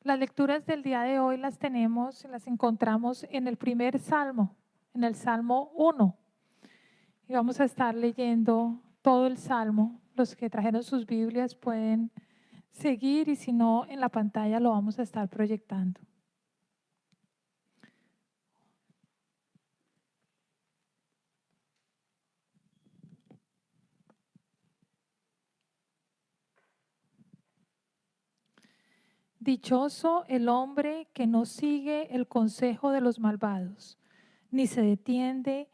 Las lecturas del día de hoy las encontramos en el primer salmo, en el Salmo 1. Y vamos a estar leyendo todo el salmo. Los que trajeron sus Biblias pueden seguir y si no, en la pantalla lo vamos a estar proyectando. Dichoso el hombre que no sigue el consejo de los malvados, ni se detiene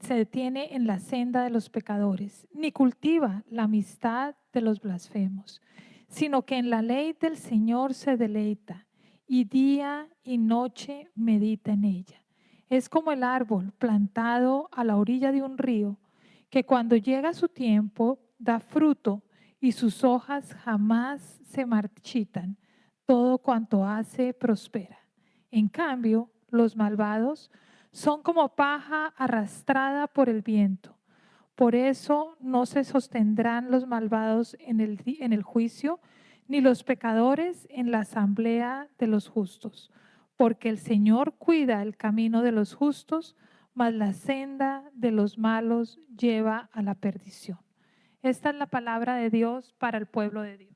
en la senda de los pecadores, ni cultiva la amistad de los blasfemos, sino que en la ley del Señor se deleita y día y noche medita en ella. Es como el árbol plantado a la orilla de un río, que cuando llega su tiempo da fruto y sus hojas jamás se marchitan. Todo cuanto hace prospera. En cambio, los malvados son como paja arrastrada por el viento. Por eso no se sostendrán los malvados en el juicio, ni los pecadores en la asamblea de los justos. Porque el Señor cuida el camino de los justos, mas la senda de los malos lleva a la perdición. Esta es la palabra de Dios para el pueblo de Dios.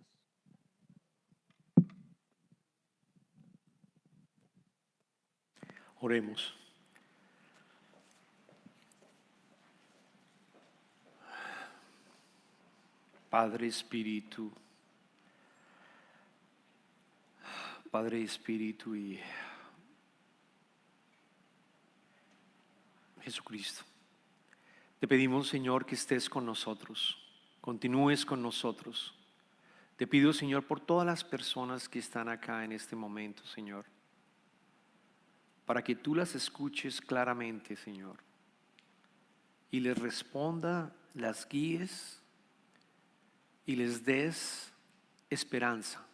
Oremos. Padre Espíritu y Jesucristo, te pedimos, Señor, que estés con nosotros, continúes con nosotros. Te pido, Señor, por todas las personas que están acá en este momento, Señor, para que tú las escuches claramente, Señor, y les responda, las guíes y les des esperanza.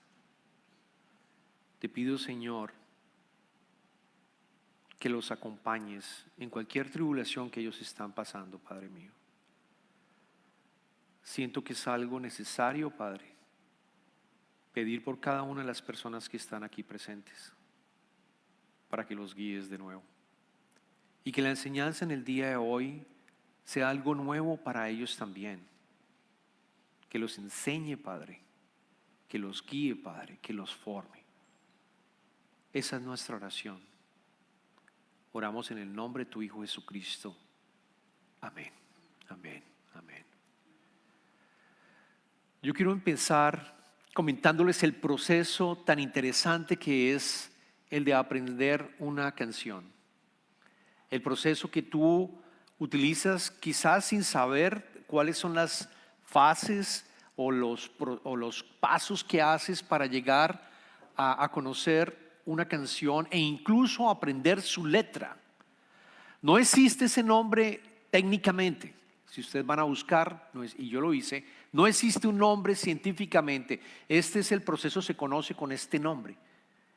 Te pido, Señor, que los acompañes en cualquier tribulación que ellos están pasando, Padre mío. Siento que es algo necesario, Padre, pedir por cada una de las personas que están aquí presentes, para que los guíes de nuevo. Y que la enseñanza en el día de hoy sea algo nuevo para ellos también. Que los enseñe, Padre, que los guíe, Padre, que los forme. Esa es nuestra oración. Oramos en el nombre de tu Hijo Jesucristo. Amén, amén, amén. Yo quiero empezar comentándoles el proceso tan interesante que es el de aprender una canción. El proceso que tú utilizas quizás sin saber cuáles son las fases o los pasos que haces para llegar a conocer una canción e incluso aprender su letra. No existe ese nombre técnicamente. Si ustedes van a buscar, y yo lo hice, no existe un nombre científicamente. Este es el proceso, se conoce con este nombre.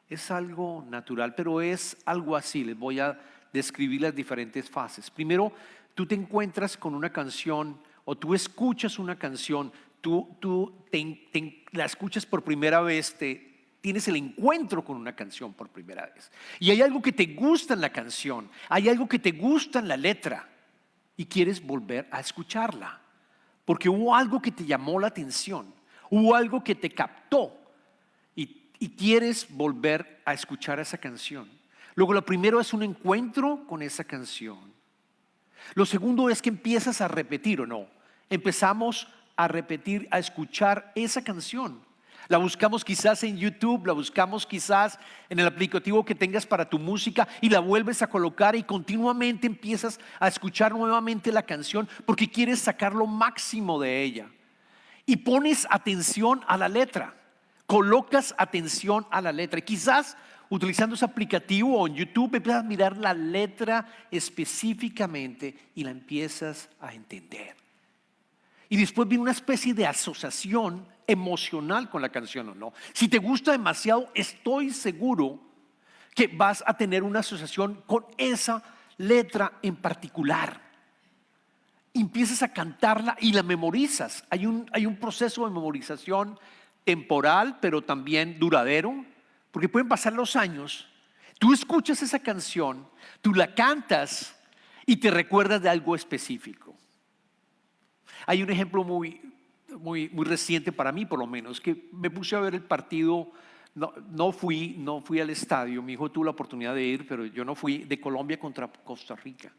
Es algo natural, pero es algo así. Les voy a describir las diferentes fases. Primero, tú te encuentras con una canción o tú escuchas una canción, la escuchas por primera vez, tienes el encuentro con una canción por primera vez. Y hay algo que te gusta en la canción, hay algo que te gusta en la letra y quieres volver a escucharla. Porque hubo algo que te llamó la atención, hubo algo que te captó y quieres volver a escuchar esa canción. Luego lo primero es un encuentro con esa canción. Lo segundo es que empiezas a repetir o no. Empezamos a repetir, a escuchar esa canción. La buscamos quizás en YouTube, la buscamos quizás en el aplicativo que tengas para tu música y la vuelves a colocar y continuamente empiezas a escuchar nuevamente la canción porque quieres sacar lo máximo de ella. Y pones atención a la letra, colocas atención a la letra. Y quizás utilizando ese aplicativo o en YouTube empiezas a mirar la letra específicamente y la empiezas a entender. Y después viene una especie de asociación emocional con la canción o no. Si te gusta demasiado, estoy seguro que vas a tener una asociación con esa letra en particular. Empiezas a cantarla y la memorizas. Hay un proceso de memorización temporal, pero también duradero, Porque pueden pasar los años, tú escuchas esa canción, tú la cantas y te recuerdas de algo específico. Hay un ejemplo muy reciente para mí, por lo menos, que me puse a ver el partido. No fui al estadio. Mi hijo tuvo la oportunidad de ir, pero yo no fui, de Colombia contra Costa Rica,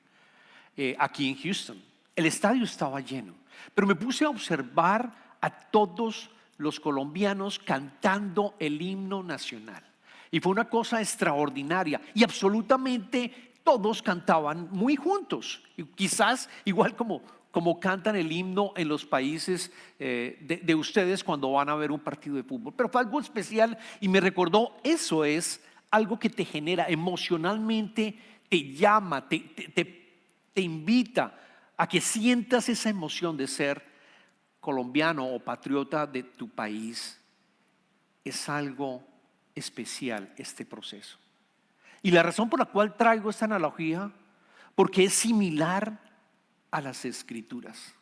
aquí en Houston. El estadio estaba lleno, pero me puse a observar a todos los colombianos cantando el himno nacional. Y fue una cosa extraordinaria, y absolutamente todos cantaban muy juntos, y quizás igual como cantan el himno en los países de ustedes cuando van a ver un partido de fútbol. Pero fue algo especial y me recordó, eso es algo que te genera emocionalmente, te llama, te invita a que sientas esa emoción de ser colombiano o patriota de tu país. Es algo especial este proceso. Y la razón por la cual traigo esta analogía, porque es similar a las Escrituras.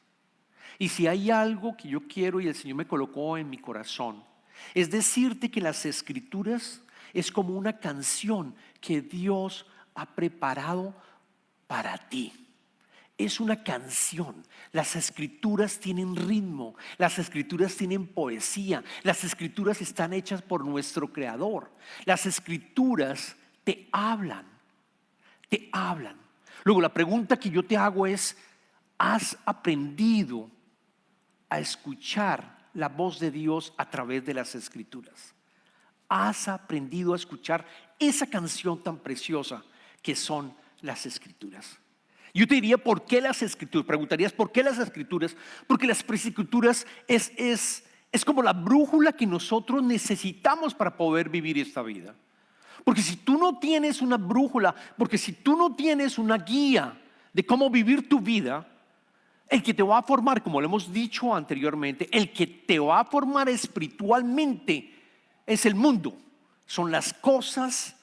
Y si hay algo que yo quiero y el Señor me colocó en mi corazón, es decirte que las Escrituras es como una canción que Dios ha preparado para ti. Es una canción. Las Escrituras tienen ritmo, las Escrituras tienen poesía, las Escrituras están hechas por nuestro Creador. Las Escrituras te hablan, te hablan. Luego la pregunta que yo te hago es: ¿has aprendido a escuchar la voz de Dios a través de las Escrituras? ¿Has aprendido a escuchar esa canción tan preciosa que son las Escrituras? Yo te diría, ¿por qué las Escrituras? Preguntarías, ¿por qué las Escrituras? Porque las Escrituras es como la brújula que nosotros necesitamos para poder vivir esta vida. Porque si tú no tienes una brújula, porque si tú no tienes una guía de cómo vivir tu vida, el que te va a formar, como lo hemos dicho anteriormente, el que te va a formar espiritualmente es el mundo. Son las cosas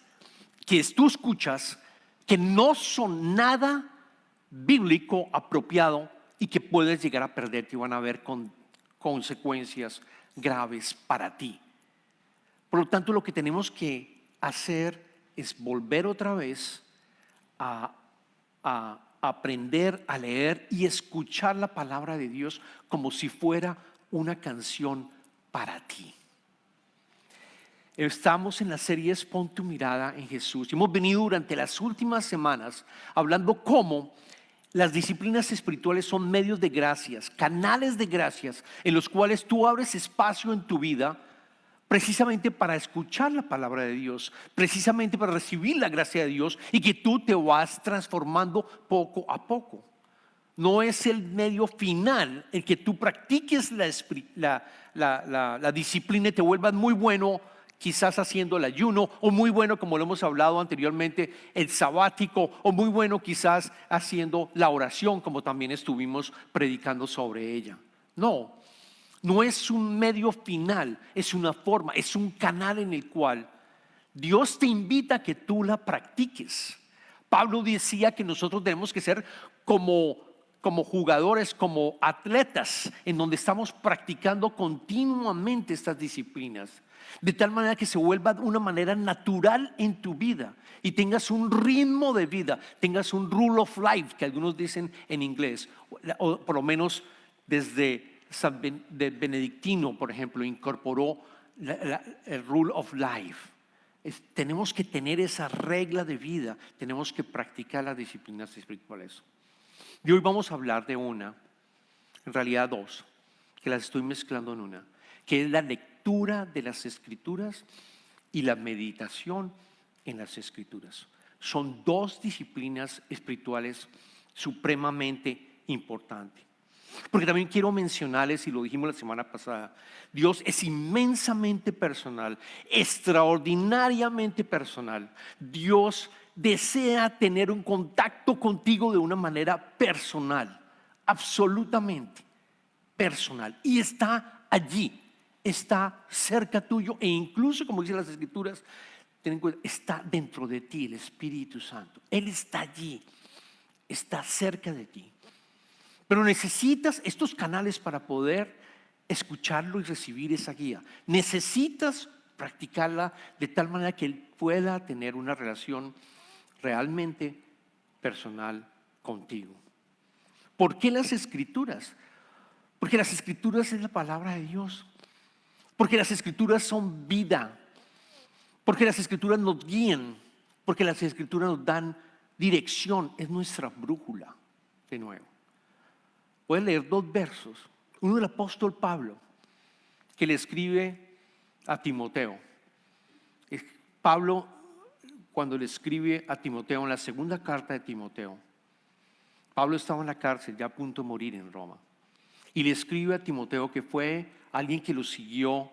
que tú escuchas que no son nada bíblico apropiado y que puedes llegar a perderte y van a haber consecuencias graves para ti. Por lo tanto, lo que tenemos que hacer es volver otra vez a aprender a leer y escuchar la palabra de Dios como si fuera una canción para ti. Estamos en la serie Pon tu mirada en Jesús. Hemos venido durante las últimas semanas hablando cómo las disciplinas espirituales son medios de gracias, canales de gracias en los cuales tú abres espacio en tu vida precisamente para escuchar la palabra de Dios, precisamente para recibir la gracia de Dios, y que tú te vas transformando poco a poco. No es el medio final el que tú practiques la disciplina y te vuelvas muy bueno, quizás haciendo el ayuno, o muy bueno, como lo hemos hablado anteriormente, el sabático, o muy bueno quizás haciendo la oración, como también estuvimos predicando sobre ella. No es un medio final, es una forma, es un canal en el cual Dios te invita a que tú la practiques. Pablo decía que nosotros tenemos que ser como jugadores, como atletas, en donde estamos practicando continuamente estas disciplinas, de tal manera que se vuelva de una manera natural en tu vida y tengas un ritmo de vida, tengas un rule of life, que algunos dicen en inglés, o por lo menos desde de Benedictino, por ejemplo, incorporó el rule of life. Tenemos que tener esa regla de vida, tenemos que practicar las disciplinas espirituales. Y hoy vamos a hablar de una, en realidad dos, que las estoy mezclando en una, que es la lectura de las Escrituras y la meditación en las Escrituras. Son dos disciplinas espirituales supremamente importantes. Porque también quiero mencionarles, y lo dijimos la semana pasada, Dios es inmensamente personal, extraordinariamente personal. Dios desea tener un contacto contigo de una manera personal, absolutamente personal, y está allí, está cerca tuyo, e incluso, como dicen las Escrituras, ten en cuenta, está dentro de ti el Espíritu Santo. Él está allí, está cerca de ti. Pero necesitas estos canales para poder escucharlo y recibir esa guía. Necesitas practicarla de tal manera que Él pueda tener una relación realmente personal contigo. ¿Por qué las Escrituras? Porque las Escrituras es la palabra de Dios. Porque las Escrituras son vida. Porque las Escrituras nos guían. Porque las Escrituras nos dan dirección. Es nuestra brújula. De nuevo, voy a leer 2 versos. Uno del apóstol Pablo, que le escribe a Timoteo. Pablo, cuando le escribe a Timoteo en la segunda carta de Timoteo, Pablo estaba en la cárcel ya a punto de morir en Roma, y le escribe a Timoteo, que fue alguien que lo siguió.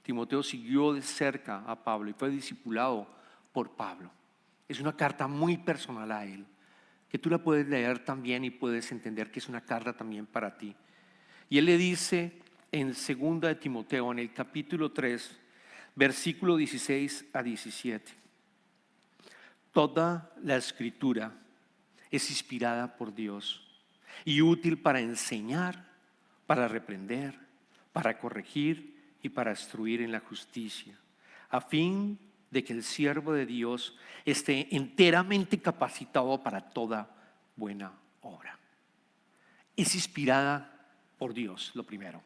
Timoteo siguió de cerca a Pablo y fue discipulado por Pablo. Es una carta muy personal a él, que tú la puedes leer también y puedes entender que es una carta también para ti. Y él le dice en 2 de Timoteo, en el capítulo 3, versículo 16 a 17: toda la Escritura es inspirada por Dios y útil para enseñar, para reprender, para corregir y para instruir en la justicia, a fin de que el siervo de Dios esté enteramente capacitado para toda buena obra. Es inspirada por Dios, lo primero.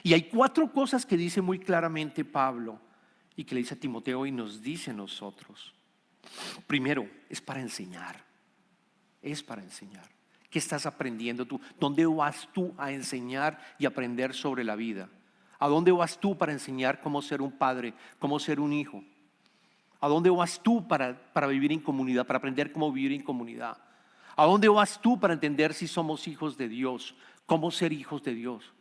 Y hay 4 cosas que dice muy claramente Pablo y que le dice a Timoteo y nos dice a nosotros. Primero, es para enseñar. Es para enseñar. ¿Qué estás aprendiendo tú? ¿Dónde vas tú a enseñar y aprender sobre la vida? ¿A dónde vas tú para enseñar cómo ser un padre, cómo ser un hijo? ¿A dónde vas tú para vivir en comunidad, para aprender cómo vivir en comunidad? ¿A dónde vas tú para entender si somos hijos de Dios, cómo ser hijos de Dios?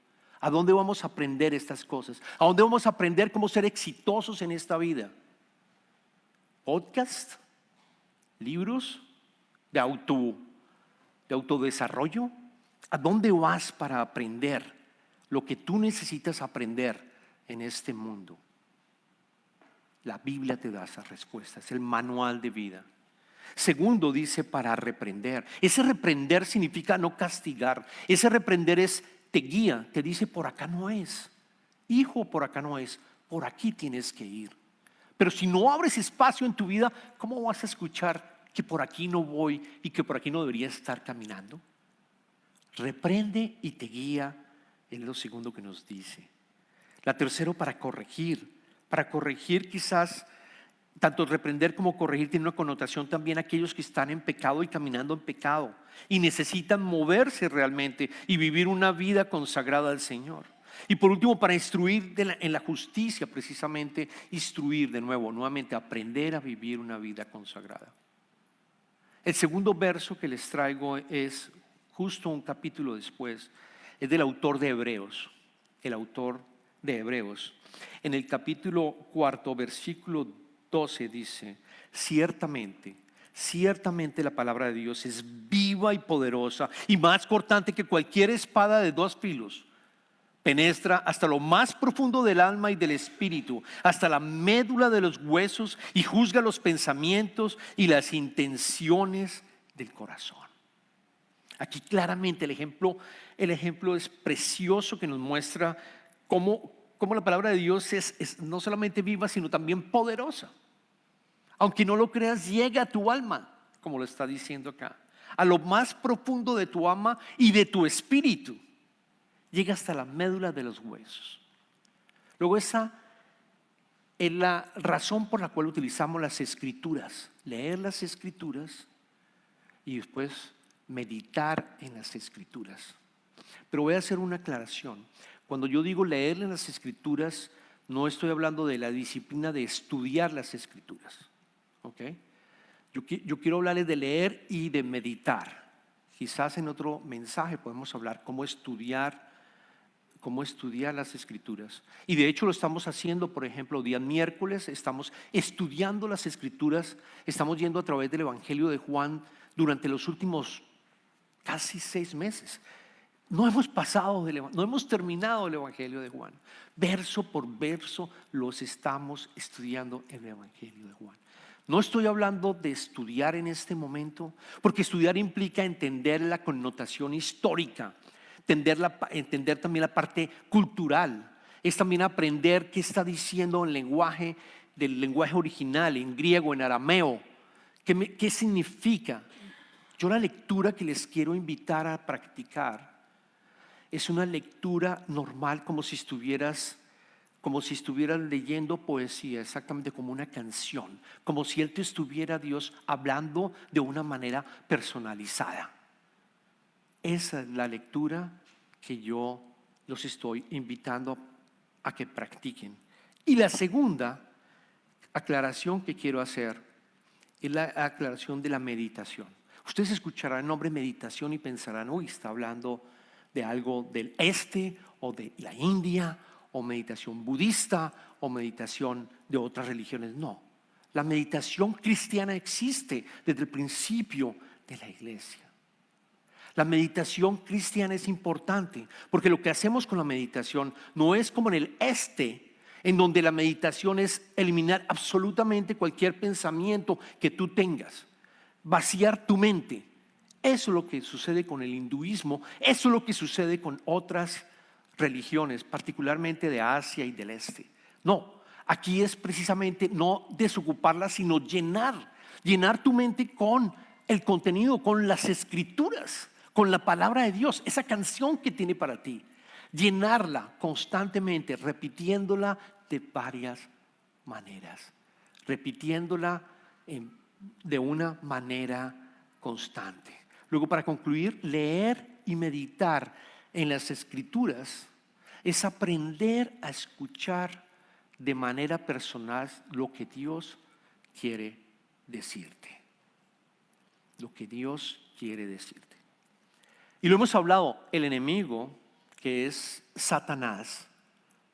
¿A dónde vamos a aprender estas cosas? ¿A dónde vamos a aprender cómo ser exitosos en esta vida? ¿Podcast? ¿Libros de autodesarrollo? ¿A dónde vas para aprender lo que tú necesitas aprender en este mundo? La Biblia te da esas respuestas, es el manual de vida. Segundo, dice para reprender. Ese reprender significa no castigar. Ese reprender te guía, te dice por acá no es. Hijo, por acá no es, por aquí tienes que ir. Pero si no abres espacio en tu vida, ¿cómo vas a escuchar que por aquí no voy y que por aquí no debería estar caminando? Reprende y te guía, es lo segundo que nos dice. La tercero, para corregir. Para corregir, quizás tanto reprender como corregir tiene una connotación también a aquellos que están en pecado y caminando en pecado y necesitan moverse realmente y vivir una vida consagrada al Señor. Y por último, para instruir en la justicia, precisamente instruir de nuevo, nuevamente aprender a vivir una vida consagrada. El segundo verso que les traigo es justo un capítulo después, es del autor de Hebreos, el autor de Hebreos. En el capítulo 4, versículo 12 dice: ciertamente la palabra de Dios es viva y poderosa y más cortante que cualquier espada de 2 filos. Penetra hasta lo más profundo del alma y del espíritu, hasta la médula de los huesos, y juzga los pensamientos y las intenciones del corazón. Aquí claramente el ejemplo es precioso, que nos muestra cómo la palabra de Dios es no solamente viva, sino también poderosa. Aunque no lo creas, llega a tu alma, como lo está diciendo acá, a lo más profundo de tu alma y de tu espíritu. Llega hasta la médula de los huesos. Luego esa es la razón por la cual utilizamos las Escrituras. Leer las Escrituras y después meditar en las Escrituras. Pero voy a hacer una aclaración. Cuando yo digo leer en las Escrituras, no estoy hablando de la disciplina de estudiar las Escrituras. ¿Okay? Yo quiero hablarles de leer y de meditar. Quizás en otro mensaje podemos hablar cómo estudiar las Escrituras. Y de hecho lo estamos haciendo, por ejemplo, día miércoles estamos estudiando las Escrituras. Estamos yendo a través del Evangelio de Juan durante los últimos casi 6 meses. No hemos terminado el Evangelio de Juan. Verso por verso los estamos estudiando en el Evangelio de Juan. No estoy hablando de estudiar en este momento, porque estudiar implica entender la connotación histórica, entender también la parte cultural, Es también aprender qué está diciendo el lenguaje del lenguaje original, en griego, en arameo. ¿Qué significa? Yo la lectura que les quiero invitar a practicar es una lectura normal, como si estuvieras leyendo poesía, exactamente como una canción, como si Él te estuviera, Dios, hablando de una manera personalizada. Esa es la lectura que yo los estoy invitando a que practiquen. Y la segunda aclaración que quiero hacer es la aclaración de la meditación. Ustedes escucharán el nombre meditación y pensarán, uy, está hablando de algo del este o de la India, o meditación budista, o meditación de otras religiones. No, la meditación cristiana existe desde el principio de la iglesia. La meditación cristiana es importante porque lo que hacemos con la meditación no es como en el este, en donde la meditación es eliminar absolutamente cualquier pensamiento que tú tengas, vaciar tu mente. Eso es lo que sucede con el hinduismo, eso es lo que sucede con otras religiones, particularmente de Asia y del este. No, aquí es precisamente no desocuparla, sino llenar tu mente con el contenido, con las escrituras, con la palabra de Dios, esa canción que tiene para ti. Llenarla constantemente, repitiéndola de varias maneras, repitiéndola de una manera constante. Luego, para concluir, leer y meditar en las escrituras es aprender a escuchar de manera personal lo que Dios quiere decirte. Lo que Dios quiere decirte. Y lo hemos hablado, el enemigo, que es Satanás,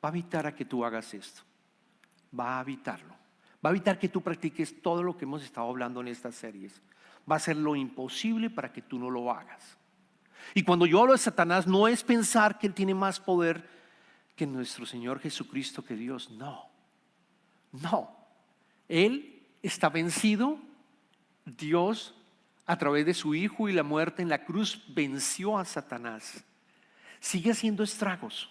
va a evitar a que tú hagas esto. Va a evitarlo. Va a evitar que tú practiques todo lo que hemos estado hablando en estas series. Va a hacer lo imposible para que tú no lo hagas. Y cuando yo hablo de Satanás, no es pensar que él tiene más poder que nuestro Señor Jesucristo, que Dios. No, no. Él está vencido. Dios, a través de su Hijo y la muerte en la cruz, venció a Satanás. Sigue haciendo estragos,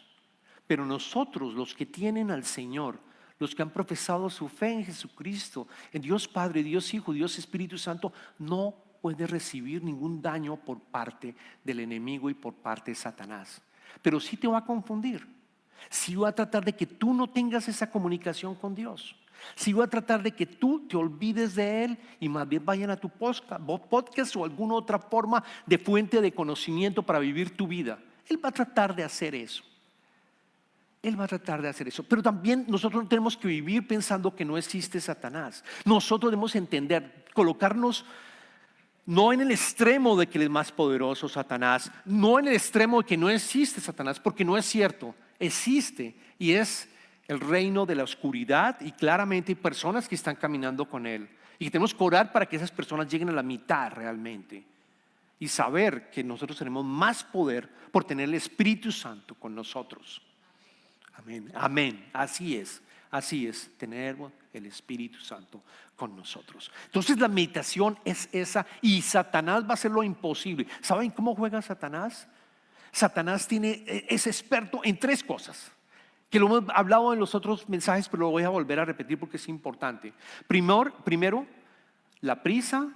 pero nosotros, los que tienen al Señor, los que han profesado su fe en Jesucristo, en Dios Padre, Dios Hijo, Dios Espíritu Santo, no puede recibir ningún daño por parte del enemigo y por parte de Satanás. Pero sí te va a confundir. Sí va a tratar de que tú no tengas esa comunicación con Dios. Sí va a tratar de que tú te olvides de Él y más bien vayan a tu podcast o alguna otra forma de fuente de conocimiento para vivir tu vida. Él va a tratar de hacer eso. Él va a tratar de hacer eso. Pero también nosotros no tenemos que vivir pensando que no existe Satanás. Nosotros debemos entender, colocarnos no en el extremo de que él es más poderoso Satanás, no en el extremo de que no existe Satanás, porque no es cierto, existe y es el reino de la oscuridad y claramente hay personas que están caminando con él y tenemos que orar para que esas personas lleguen a la mitad realmente y saber que nosotros tenemos más poder por tener el Espíritu Santo con nosotros. Amén, amén, así es, tener el Espíritu Santo con nosotros. Entonces la meditación es esa y Satanás va a hacer lo imposible. ¿Saben cómo juega Satanás? Satanás es experto en tres cosas, que lo hemos hablado en los otros mensajes, pero lo voy a volver a repetir porque es importante. Primero, la prisa.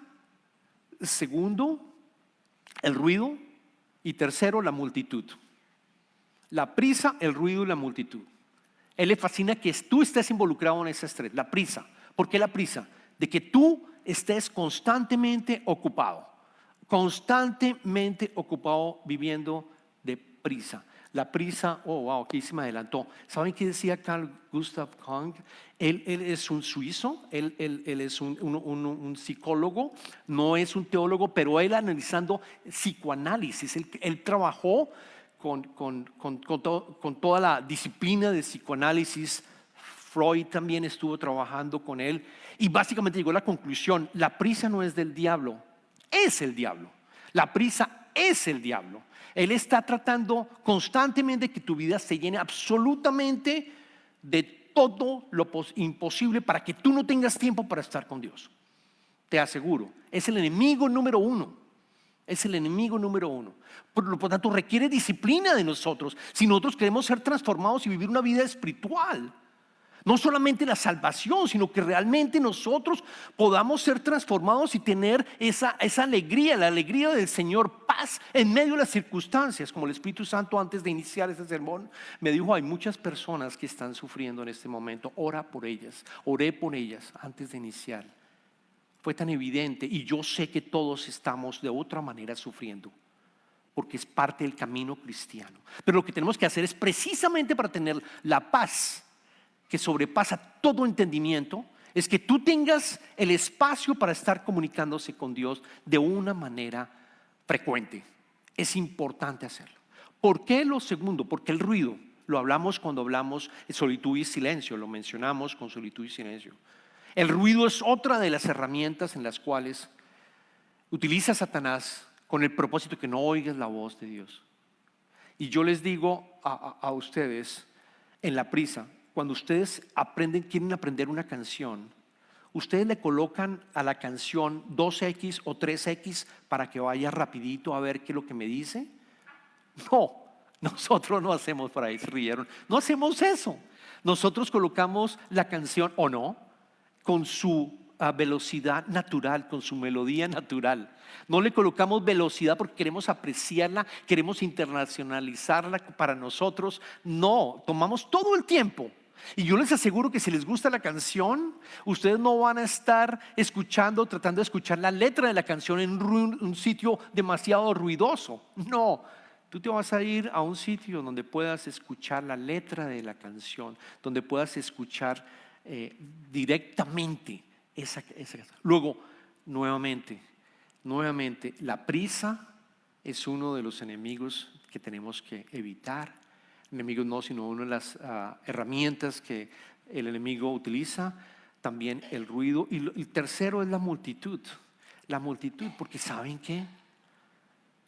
Segundo, el ruido. Y tercero, la multitud. La prisa, el ruido y la multitud. Él le fascina que tú estés involucrado en esas tres. La prisa. ¿Por qué la prisa? De que tú estés constantemente ocupado viviendo de prisa. La prisa, oh wow, aquí se me adelantó. ¿Saben qué decía Carl Gustav Jung? Él es un suizo, él es un psicólogo, no es un teólogo, pero él analizando psicoanálisis, él trabajó con toda la disciplina de psicoanálisis. Freud también estuvo trabajando con él y básicamente llegó a la conclusión: la prisa no es del diablo, es el diablo. La prisa es el diablo. Él está tratando constantemente que tu vida se llene absolutamente de todo lo imposible para que tú no tengas tiempo para estar con Dios. Te aseguro, es el enemigo número uno. Es el enemigo número uno. Por lo tanto, requiere disciplina de nosotros si nosotros queremos ser transformados y vivir una vida espiritual. No solamente la salvación, sino que realmente nosotros podamos ser transformados y tener esa alegría, la alegría del Señor, paz en medio de las circunstancias. Como el Espíritu Santo antes de iniciar este sermón me dijo, hay muchas personas que están sufriendo en este momento, ora por ellas. Oré por ellas antes de iniciar. Fue tan evidente y yo sé que todos estamos de otra manera sufriendo, porque es parte del camino cristiano. Pero lo que tenemos que hacer es precisamente para tener la paz que sobrepasa todo entendimiento, es que tú tengas el espacio para estar comunicándose con Dios de una manera frecuente. Es importante hacerlo. ¿Por qué lo segundo? Porque el ruido, lo hablamos cuando hablamos de solitud y silencio, lo mencionamos con solitud y silencio. El ruido es otra de las herramientas en las cuales utiliza Satanás con el propósito que no oigas la voz de Dios. Y yo les digo a ustedes, en la prisa, cuando ustedes quieren aprender una canción, ustedes le colocan a la canción 2X o 3X para que vaya rapidito a ver qué es lo que me dice. No, nosotros no hacemos, por ahí se rieron, no hacemos eso. Nosotros colocamos la canción, o no, con su velocidad natural, con su melodía natural. No le colocamos velocidad porque queremos apreciarla, queremos internacionalizarla para nosotros. No, tomamos todo el tiempo. Y yo les aseguro que si les gusta la canción, ustedes no van a estar tratando de escuchar la letra de la canción en un sitio demasiado ruidoso. No, tú te vas a ir a un sitio donde puedas escuchar la letra de la canción, donde puedas escuchar directamente esa canción. Luego, nuevamente, la prisa es uno de los enemigos que tenemos que evitar. Enemigos no, sino una de las herramientas que el enemigo utiliza. También el ruido. Y el tercero es la multitud. La multitud, porque ¿saben qué?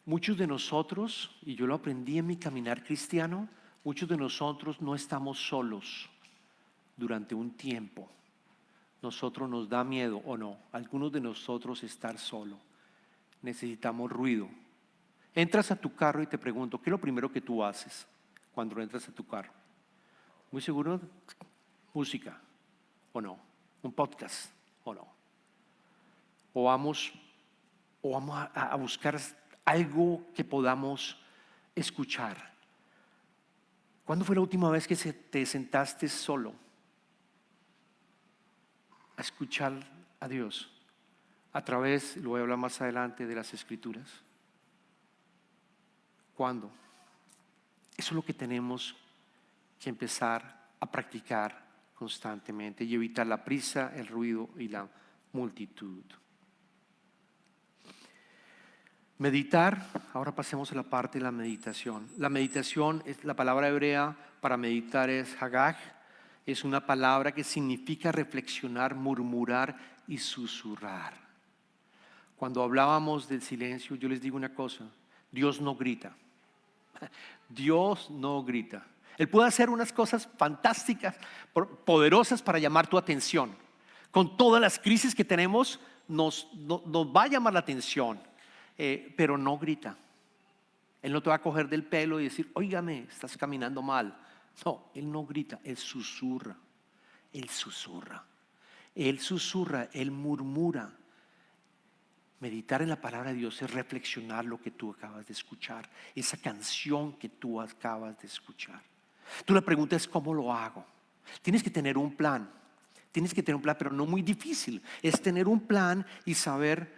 Muchos de nosotros, y yo lo aprendí en mi caminar cristiano, muchos de nosotros no estamos solos durante un tiempo. Nosotros nos da miedo, o no, algunos de nosotros estar solo. Necesitamos ruido. Entras a tu carro y te pregunto, ¿qué es lo primero que tú haces cuando entras a tu carro? Muy seguro, música, o no, un podcast, o no. O vamos a buscar algo que podamos escuchar. ¿Cuándo fue la última vez que te sentaste solo a escuchar a Dios a través, lo voy a hablar más adelante, de las Escrituras? ¿Cuándo? Eso es lo que tenemos que empezar a practicar constantemente y evitar la prisa, el ruido y la multitud. Meditar, ahora pasemos a la parte de la meditación. La meditación, la palabra hebrea para meditar es hagag, es una palabra que significa reflexionar, murmurar y susurrar. Cuando hablábamos del silencio, yo les digo una cosa, Dios no grita. Dios no grita. Él puede hacer unas cosas fantásticas, poderosas para llamar tu atención. Con todas las crisis que tenemos, nos va a llamar la atención. Pero no grita. Él no te va a coger del pelo y decir, óigame, estás caminando mal. No, Él no grita, Él susurra. Él susurra. Él susurra, Él murmura. Meditar en la palabra de Dios es reflexionar lo que tú acabas de escuchar, esa canción que tú acabas de escuchar. Tú la pregunta es, ¿cómo lo hago? Tienes que tener un plan. Tienes que tener un plan, pero no muy difícil. Es tener un plan y saber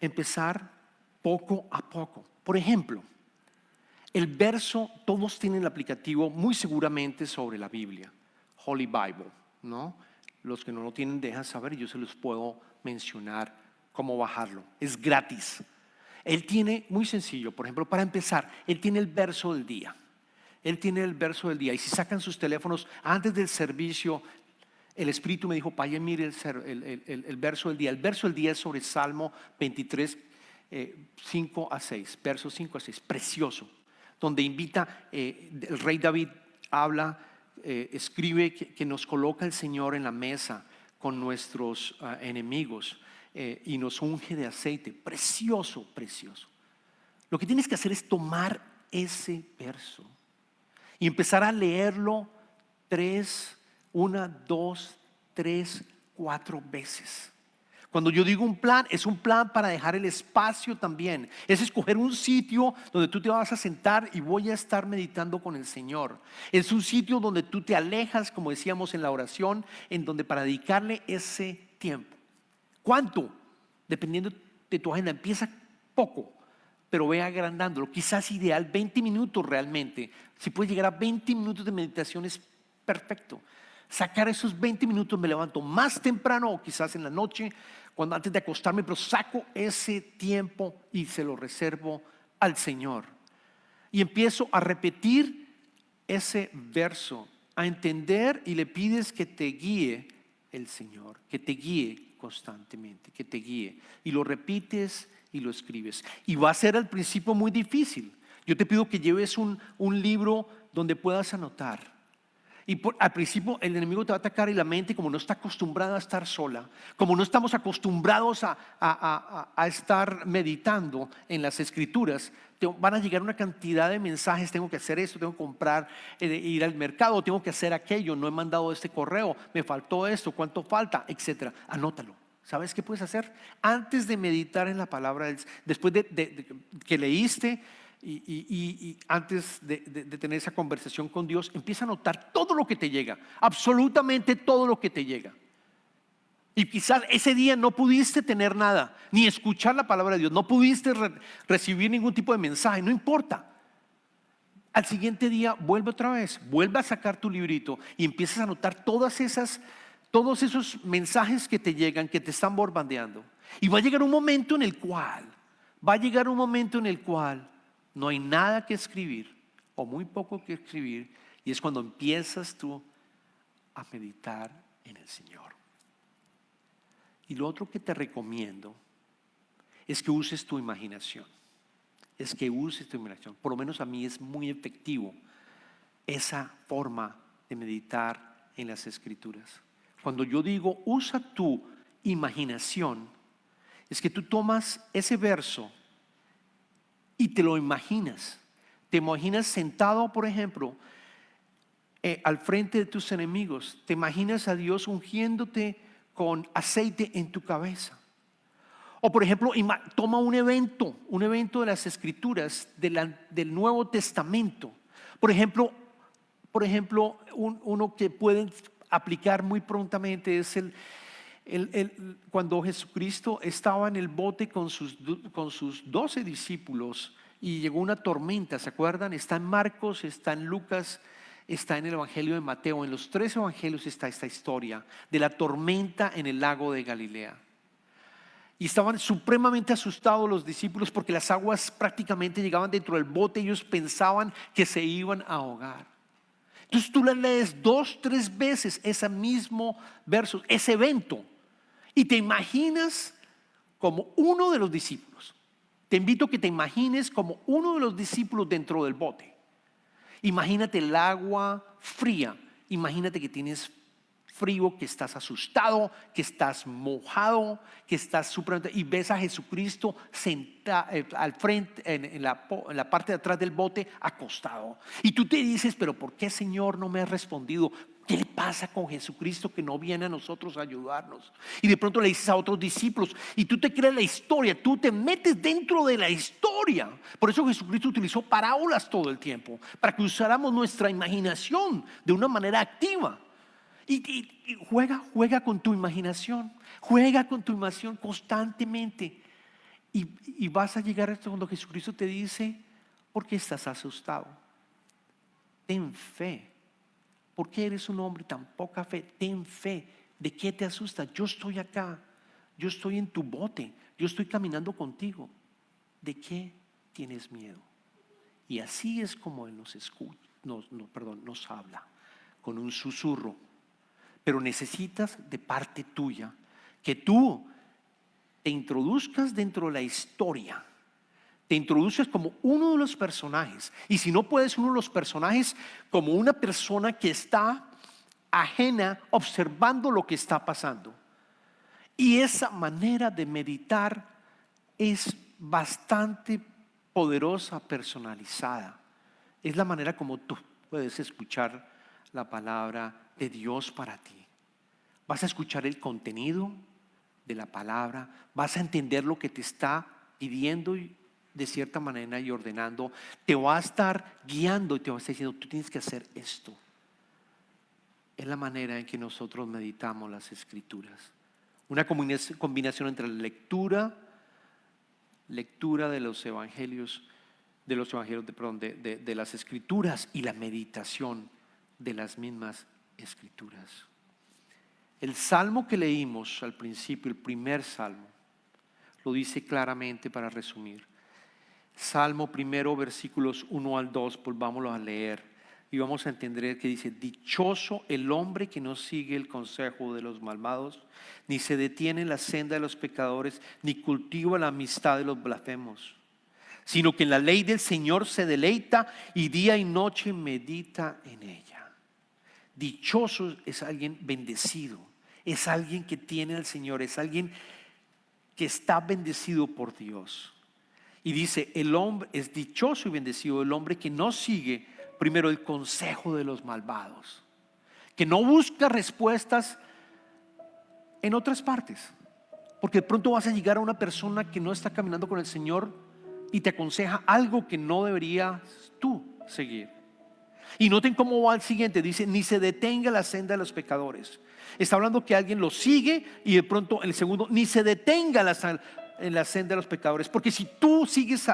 empezar poco a poco. Por ejemplo, el verso, todos tienen el aplicativo muy seguramente sobre la Biblia, Holy Bible, ¿no? Los que no lo tienen dejan saber y yo se los puedo mencionar cómo bajarlo. Es gratis. Él tiene, muy sencillo, por ejemplo, para empezar, él tiene el verso del día. Él tiene el verso del día y si sacan sus teléfonos antes del servicio, el Espíritu me dijo, vaya, mire el verso del día. El verso del día es sobre Salmo 23, 5 a 6, versos 5 a 6, precioso, donde invita, el rey David habla, escribe que nos coloca el Señor en la mesa con nuestros enemigos y nos unge de aceite, precioso, precioso. Lo que tienes que hacer es tomar ese verso y empezar a leerlo 1, 2, 3, 4 veces. Cuando yo digo un plan, es un plan para dejar el espacio también. Es escoger un sitio donde tú te vas a sentar y voy a estar meditando con el Señor. Es un sitio donde tú te alejas, como decíamos en la oración, en donde para dedicarle ese tiempo. ¿Cuánto? Dependiendo de tu agenda. Empieza poco, pero ve agrandándolo. Quizás ideal 20 minutos realmente. Si puedes llegar a 20 minutos de meditación es perfecto. Sacar esos 20 minutos, me levanto más temprano o quizás en la noche, cuando antes de acostarme, pero saco ese tiempo y se lo reservo al Señor. Y empiezo a repetir ese verso, a entender, y le pides que te guíe el Señor, que te guíe constantemente, que te guíe. Y lo repites y lo escribes. Y va a ser al principio muy difícil. Yo te pido que lleves un libro donde puedas anotar. Y al principio el enemigo te va a atacar y la mente, como no está acostumbrada a estar sola, como no estamos acostumbrados a estar meditando en las escrituras, van a llegar una cantidad de mensajes. Tengo que hacer esto, tengo que comprar, ir al mercado, tengo que hacer aquello, no he mandado este correo, me faltó esto, cuánto falta, etcétera. Anótalo. ¿Sabes qué puedes hacer? Antes de meditar en la palabra, después de que leíste, y antes de tener esa conversación con Dios, empieza a notar todo lo que te llega, absolutamente todo lo que te llega. Y quizás ese día no pudiste tener nada, ni escuchar la palabra de Dios, no pudiste recibir ningún tipo de mensaje, no importa. Al siguiente día vuelve otra vez, vuelve a sacar tu librito y empiezas a notar todos esos mensajes que te llegan, que te están bombardeando. Y va a llegar un momento en el cual no hay nada que escribir o muy poco que escribir, y es cuando empiezas tú a meditar en el Señor. Y lo otro que te recomiendo es que uses tu imaginación. Por lo menos a mí es muy efectivo esa forma de meditar en las Escrituras. Cuando yo digo usa tu imaginación, es que tú tomas ese verso y te lo imaginas. Te imaginas sentado, por ejemplo, al frente de tus enemigos. Te imaginas a Dios ungiéndote con aceite en tu cabeza. O por ejemplo, toma un evento de las Escrituras, del Nuevo Testamento. Por ejemplo, uno que pueden aplicar muy prontamente es cuando Jesucristo estaba en el bote con sus 12 discípulos y llegó una tormenta. ¿Se acuerdan? Está en Marcos, está en Lucas, está en el Evangelio de Mateo. En los 3 evangelios está esta historia de la tormenta en el lago de Galilea. Y estaban supremamente asustados los discípulos porque las aguas prácticamente llegaban dentro del bote. Ellos pensaban que se iban a ahogar. Entonces tú le lees 2, 3 veces ese mismo verso, ese evento, y te imaginas como uno de los discípulos. Te invito a que te imagines como uno de los discípulos dentro del bote. Imagínate el agua fría, imagínate que tienes frío, que estás asustado, que estás mojado, que estás supremamente, y ves a Jesucristo sentado al frente, en la parte de atrás del bote, acostado. Y tú te dices, pero ¿por qué, Señor, no me has respondido? ¿Qué le pasa con Jesucristo que no viene a nosotros a ayudarnos? Y de pronto le dices a otros discípulos y tú te crees la historia, tú te metes dentro de la historia. Por eso Jesucristo utilizó parábolas todo el tiempo, para que usáramos nuestra imaginación de una manera activa. Y juega con tu imaginación, constantemente. Y vas a llegar a esto cuando Jesucristo te dice, ¿por qué estás asustado? Ten fe. ¿Por qué eres un hombre tan poca fe? Ten fe. ¿De qué te asusta? Yo estoy acá, yo estoy en tu bote, yo estoy caminando contigo. ¿De qué tienes miedo? Y así es como Él nos escucha, nos habla con un susurro. Pero necesitas de parte tuya que tú te introduzcas dentro de la historia. Te introduces como uno de los personajes. Y si no puedes uno de los personajes, como una persona que está ajena, observando lo que está pasando. Y esa manera de meditar es bastante poderosa, personalizada. Es la manera como tú puedes escuchar la palabra de Dios para ti. Vas a escuchar el contenido de la palabra, vas a entender lo que te está pidiendo de cierta manera y ordenando. Te va a estar guiando y te va a estar diciendo, tú tienes que hacer esto. Es la manera en que nosotros meditamos las Escrituras. Una combinación entre la lectura de los evangelios, de las Escrituras y la meditación de las mismas Escrituras. El salmo que leímos al principio, el primer salmo, lo dice claramente para resumir. Salmo primero, versículos 1 al 2, volvámoslo a leer y vamos a entender que dice: dichoso el hombre que no sigue el consejo de los malvados, ni se detiene en la senda de los pecadores, ni cultiva la amistad de los blasfemos, sino que en la ley del Señor se deleita y día y noche medita en ella. Dichoso es alguien bendecido, es alguien que tiene al Señor, es alguien que está bendecido por Dios. Y dice, el hombre es dichoso y bendecido el hombre que no sigue primero el consejo de los malvados, que no busca respuestas en otras partes, porque de pronto vas a llegar a una persona que no está caminando con el Señor y te aconseja algo que no deberías tú seguir. Y noten cómo va el siguiente, dice, ni se detenga la senda de los pecadores. Está hablando que alguien lo sigue y de pronto el segundo, ni se detenga en la senda de los pecadores. Porque si tú sigues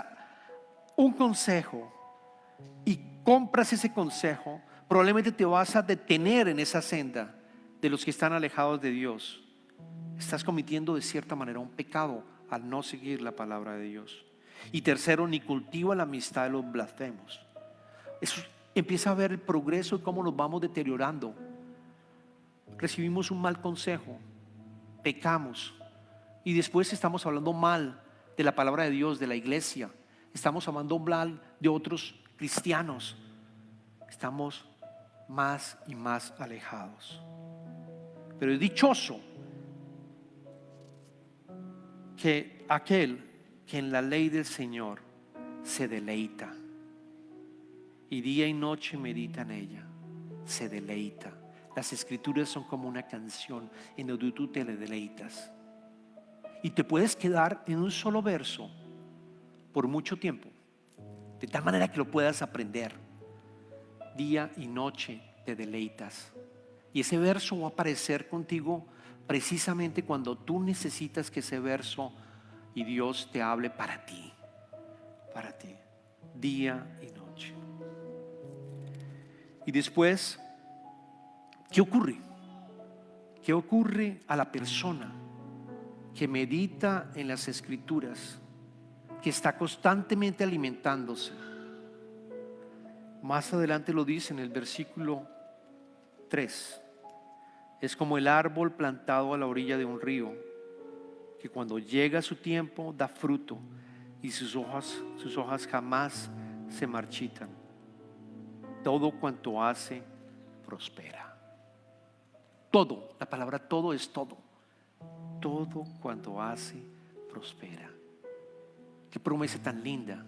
un consejo y compras ese consejo, probablemente te vas a detener en esa senda de los que están alejados de Dios. Estás cometiendo de cierta manera un pecado al no seguir la palabra de Dios. Y tercero, ni cultiva la amistad de los blasfemos. Eso empieza a ver el progreso y cómo nos vamos deteriorando. Recibimos un mal consejo, pecamos y después estamos hablando mal de la palabra de Dios, de la iglesia. Estamos hablando mal de otros cristianos. Estamos más y más alejados. Pero es dichoso que aquel que en la ley del Señor se deleita y día y noche medita en ella, se deleita. Las Escrituras son como una canción en donde tú te deleitas y te puedes quedar en un solo verso por mucho tiempo, de tal manera que lo puedas aprender. Día y noche te deleitas y ese verso va a aparecer contigo precisamente cuando tú necesitas que ese verso y Dios te hable para ti, día y noche. Y después, ¿qué ocurre? ¿Qué ocurre a la persona que medita en las Escrituras, que está constantemente alimentándose? Más adelante lo dice en el versículo 3. Es como el árbol plantado a la orilla de un río, que cuando llega su tiempo da fruto y sus hojas jamás se marchitan. Todo cuanto hace prospera. Todo, la palabra todo es todo. Todo cuanto hace prospera. Qué promesa tan linda.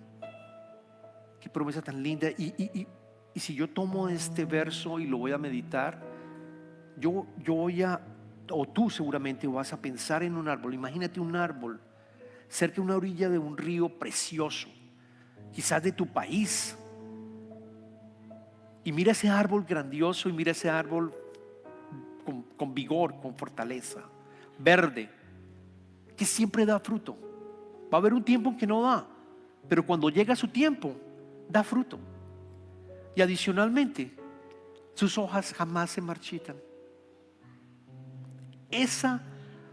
Qué promesa tan linda. Y si yo tomo este verso y lo voy a meditar, yo voy a, o tú seguramente vas a pensar en un árbol. Imagínate un árbol cerca de una orilla de un río precioso, quizás de tu país. Y mira ese árbol grandioso y mira ese árbol con vigor, con fortaleza, verde, que siempre da fruto. Va a haber un tiempo en que no da, pero cuando llega su tiempo, da fruto. Y adicionalmente, sus hojas jamás se marchitan. Esa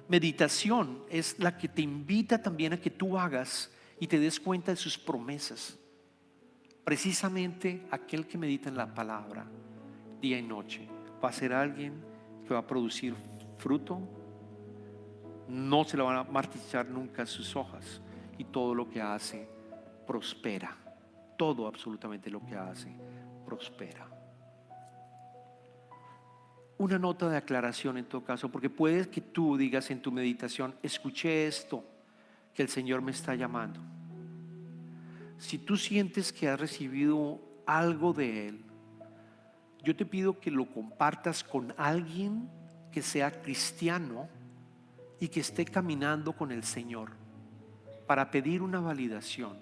meditación es la que te invita también a que tú hagas y te des cuenta de sus promesas. Precisamente aquel que medita en la palabra día y noche va a ser alguien que va a producir fruto, no se le van a marchitar nunca sus hojas y todo lo que hace prospera. Todo, absolutamente lo que hace prospera. Una nota de aclaración en todo caso, porque puedes que tú digas en tu meditación: escuché esto, que el Señor me está llamando. Si tú sientes que has recibido algo de Él, yo te pido que lo compartas con alguien que sea cristiano y que esté caminando con el Señor para pedir una validación.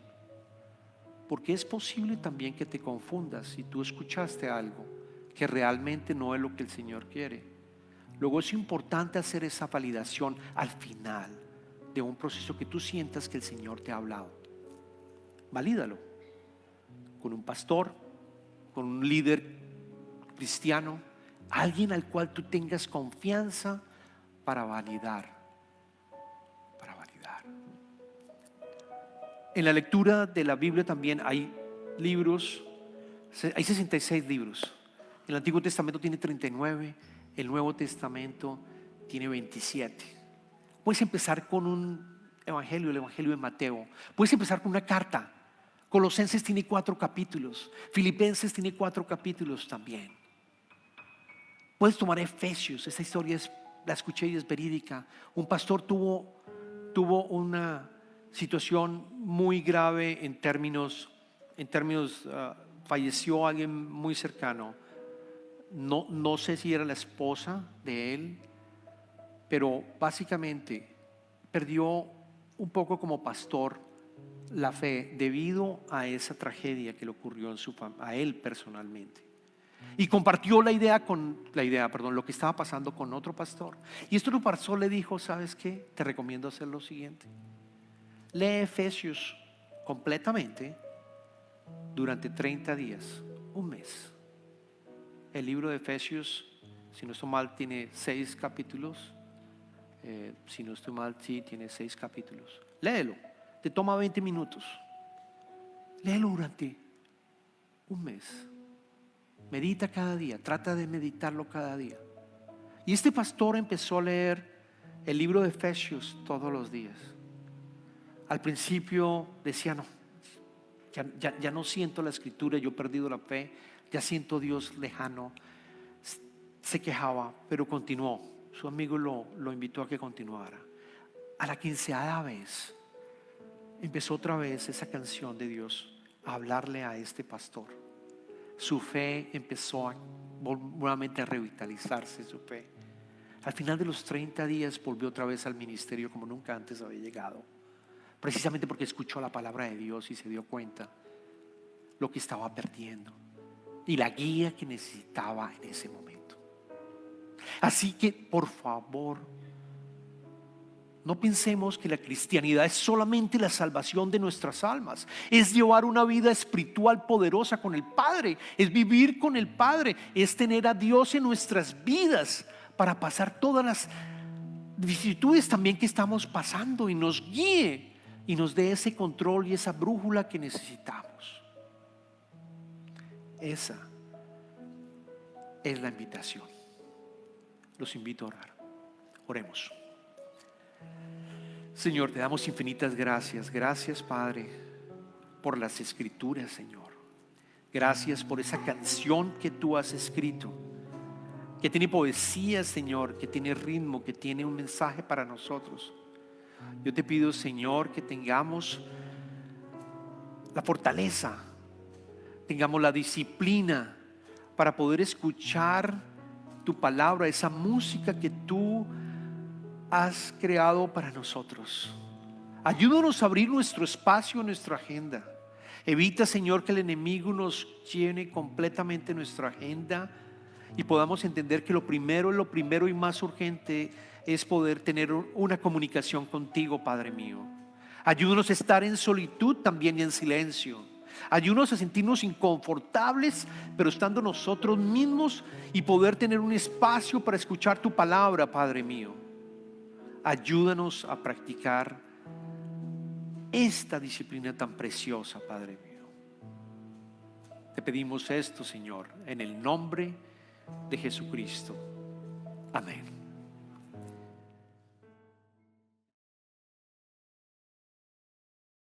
Porque es posible también que te confundas si tú escuchaste algo que realmente no es lo que el Señor quiere. Luego es importante hacer esa validación al final de un proceso que tú sientas que el Señor te ha hablado. Valídalo con un pastor, con un líder cristiano, alguien al cual tú tengas confianza para validar. En la lectura de la Biblia también hay libros, hay 66 libros. El Antiguo Testamento tiene 39, el Nuevo Testamento tiene 27. Puedes empezar con un evangelio, el evangelio de Mateo. Puedes empezar con una carta. Colosenses tiene 4 capítulos. Filipenses tiene 4 capítulos también. Puedes tomar Efesios. Esta historia la escuché y es verídica. Un pastor tuvo una situación muy grave en términos falleció alguien muy cercano. No sé si era la esposa de él, pero básicamente perdió un poco como pastor la fe debido a esa tragedia que le ocurrió a él personalmente. Y compartió lo que estaba pasando con otro pastor. Y esto pastor le dijo: ¿sabes qué? Te recomiendo hacer lo siguiente. Lee Efesios completamente durante 30 días, un mes. El libro de Efesios, si no estoy mal, tiene 6 capítulos. Si no estoy mal, sí, tiene 6 capítulos. Léelo, te toma 20 minutos. Léelo durante un mes. Medita cada día, trata de meditarlo cada día. Y este pastor empezó a leer el libro de Efesios todos los días. Al principio decía: no, ya no siento la escritura, yo he perdido la fe, ya siento a Dios lejano. Se quejaba, pero continuó. Su amigo lo invitó a que continuara. A la 15ª vez empezó otra vez esa canción de Dios a hablarle a este pastor. Su fe empezó nuevamente a revitalizarse, su fe. Al final de los 30 días volvió otra vez al ministerio como nunca antes había llegado. Precisamente porque escuchó la palabra de Dios y se dio cuenta lo que estaba perdiendo y la guía que necesitaba en ese momento. Así que, por favor, no pensemos que la cristianidad es solamente la salvación de nuestras almas. Es llevar una vida espiritual poderosa con el Padre. Es vivir con el Padre. Es tener a Dios en nuestras vidas para pasar todas las vicisitudes también que estamos pasando, y nos guíe y nos dé ese control y esa brújula que necesitamos. Esa es la invitación. Los invito a orar. Oremos. Señor, te damos infinitas gracias. Gracias, Padre, por las escrituras, Señor. Gracias por esa canción que tú has escrito, que tiene poesía, Señor, que tiene ritmo, que tiene un mensaje para nosotros. Yo te pido, Señor, que tengamos la fortaleza, tengamos la disciplina para poder escuchar tu palabra, esa música que tú has creado para nosotros. Ayúdanos a abrir nuestro espacio, nuestra agenda. Evita, Señor, que el enemigo nos llene completamente nuestra agenda y podamos entender que lo primero y más urgente es poder tener una comunicación contigo, Padre mío. Ayúdanos a estar en solitud también y en silencio. Ayúdanos a sentirnos inconfortables, pero estando nosotros mismos, y poder tener un espacio para escuchar tu palabra, Padre mío. Ayúdanos a practicar esta disciplina tan preciosa, Padre mío. Te pedimos esto, Señor, en el nombre de Jesucristo. Amén.